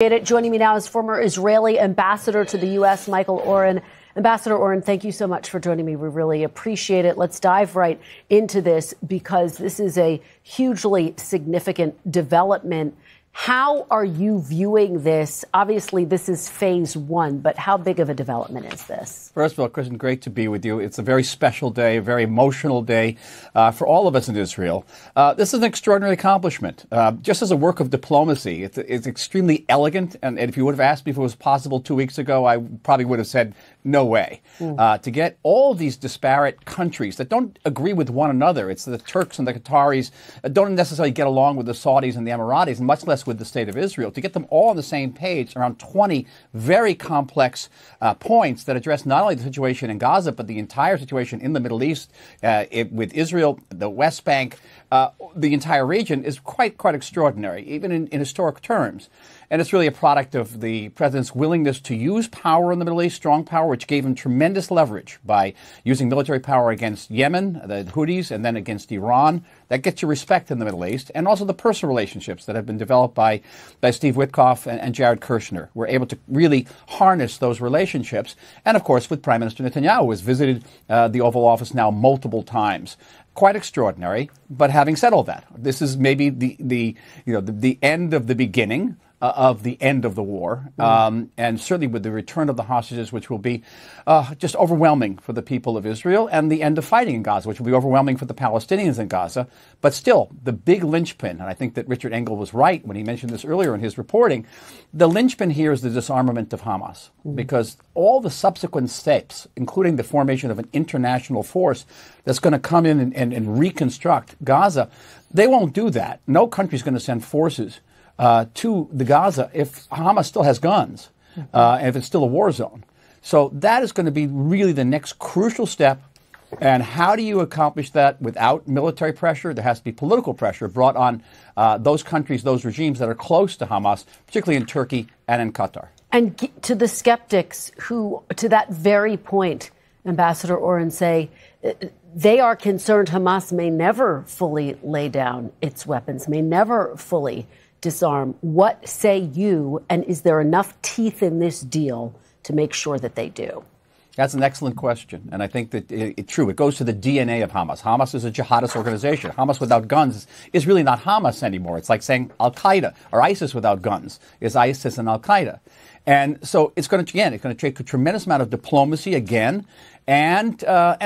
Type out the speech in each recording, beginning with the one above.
Joining me now is former Israeli ambassador to the U.S., Michael Oren. Ambassador Oren, thank you so much for joining me. We really appreciate it. Let's dive right into this because this is a hugely significant development. How are you viewing this? Obviously, this is phase one, but how big of a development is this? First of all, Kristen, great to be with you. It's a very special day, a very emotional day for all of us in Israel. This is an extraordinary accomplishment. Just as a work of diplomacy, it's extremely elegant. And if you would have asked me if it was possible 2 weeks ago, I probably would have said no way. To get all of these disparate countries that don't agree with one another, it's the Turks and the Qataris that don't necessarily get along with the Saudis and the Emiratis, and much less with the state of Israel, to get them all on the same page around 20 very complex points that address not only the situation in Gaza, but the entire situation in the Middle East, with Israel, the West Bank, the entire region is quite extraordinary, even in historic terms. And it's really a product of the president's willingness to use power in the Middle East, strong power, which gave him tremendous leverage by using military power against Yemen, the Houthis, and then against Iran. That gets you respect in the Middle East. And also the personal relationships that have been developed by Steve Witkoff and Jared Kushner. We're able to really harness those relationships. And, of course, with Prime Minister Netanyahu, who has visited the Oval Office now multiple times. Quite extraordinary. But having said all that, this is maybe the end of the beginning of the end of the war, and certainly with the return of the hostages, which will be just overwhelming for the people of Israel, and the end of fighting in Gaza, which will be overwhelming for the Palestinians in Gaza. But still, the big linchpin, and I think that Richard Engel was right when he mentioned this earlier in his reporting, the linchpin here is the disarmament of Hamas, because all the subsequent steps, including the formation of an international force that's going to come in and reconstruct Gaza, they won't do that. No country's going to send forces to the Gaza if Hamas still has guns, and if it's still a war zone. So that is going to be really the next crucial step. And how do you accomplish that without military pressure? There has to be political pressure brought on those countries, those regimes that are close to Hamas, particularly in Turkey and in Qatar. And to the skeptics who, to that very point, Ambassador Oren, say they are concerned Hamas may never fully lay down its weapons, may never fully disarm. What say you, and is there enough teeth in this deal to make sure that they do? That's an excellent question, and I think that it's true. It goes to the DNA of Hamas. Hamas is a jihadist organization. Hamas without guns is really not Hamas anymore. It's like saying Al-Qaeda or ISIS without guns is ISIS and Al-Qaeda. And so it's going to take a tremendous amount of diplomacy again and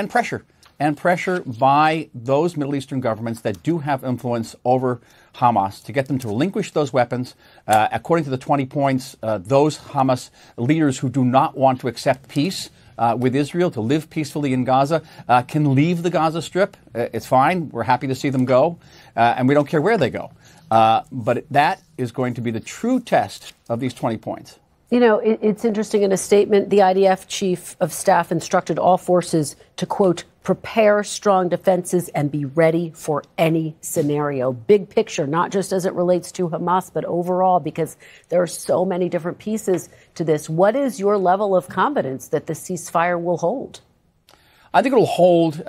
pressure. And pressure by those Middle Eastern governments that do have influence over Hamas to get them to relinquish those weapons. According to the 20 points, those Hamas leaders who do not want to accept peace with Israel, to live peacefully in Gaza, can leave the Gaza Strip. It's fine. We're happy to see them go. And we don't care where they go. But that is going to be the true test of these 20 points. You know, it's interesting. In a statement, the IDF chief of staff instructed all forces to, quote, prepare strong defenses and be ready for any scenario. Big picture, not just as it relates to Hamas, but overall, because there are so many different pieces to this. What is your level of confidence that the ceasefire will hold? I think it will hold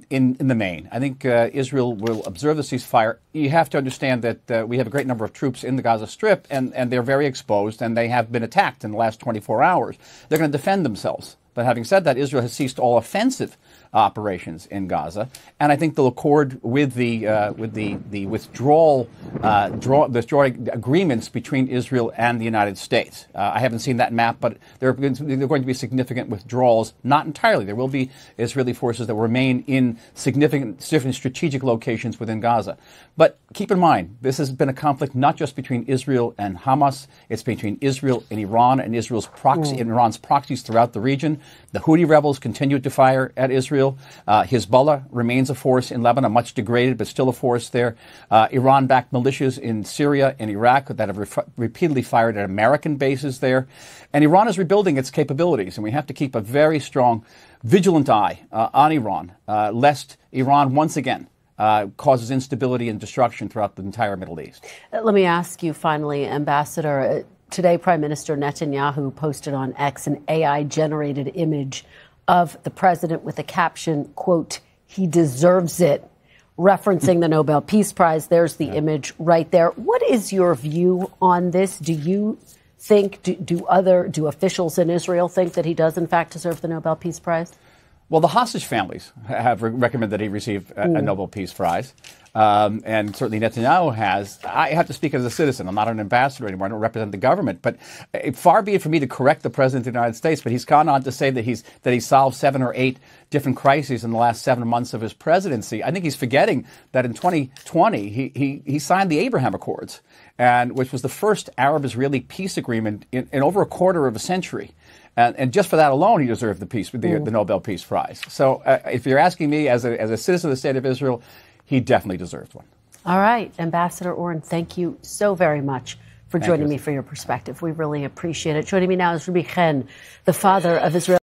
in the main. I think Israel will observe the ceasefire. You have to understand that we have a great number of troops in the Gaza Strip, and they're very exposed, and they have been attacked in the last 24 hours. They're going to defend themselves. But having said that, Israel has ceased all offensive operations in Gaza, and I think they'll accord with the withdrawing agreements between Israel and the United States. I haven't seen that map, but there are going to be significant withdrawals. Not entirely. There will be Israeli forces that remain in different strategic locations within Gaza. But keep in mind, this has been a conflict not just between Israel and Hamas. It's between Israel and Iran and Iran's proxies throughout the region. The Houthi rebels continue to fire at Israel. Hezbollah remains a force in Lebanon, much degraded, but still a force there. Iran-backed militias in Syria and Iraq that have repeatedly fired at American bases there. And Iran is rebuilding its capabilities, and we have to keep a very strong, vigilant eye on Iran, lest Iran once again causes instability and destruction throughout the entire Middle East. Let me ask you finally, Ambassador, today Prime Minister Netanyahu posted on X an AI-generated image of the president with the caption, quote, "He deserves it," referencing the Nobel Peace Prize. There's the image right there. What is your view on this? Do you think, do officials in Israel think that he does in fact deserve the Nobel Peace Prize? Well, the hostage families have recommended that he receive a Nobel Peace Prize. And certainly Netanyahu has. I have to speak as a citizen. I'm not an ambassador anymore. I don't represent the government. But far be it for me to correct the President of the United States, but he's gone on to say that he solved 7 or 8 different crises in the last 7 months of his presidency. I think he's forgetting that in 2020, he signed the Abraham Accords, which was the first Arab-Israeli peace agreement in over a quarter of a century. And just for that alone, he deserved the Nobel Peace Prize. So if you're asking me as a citizen of the State of Israel, he definitely deserved one. All right. Ambassador Oren, thank you so very much for joining me for your perspective. We really appreciate it. Joining me now is Ruby Chen, the father of Israel.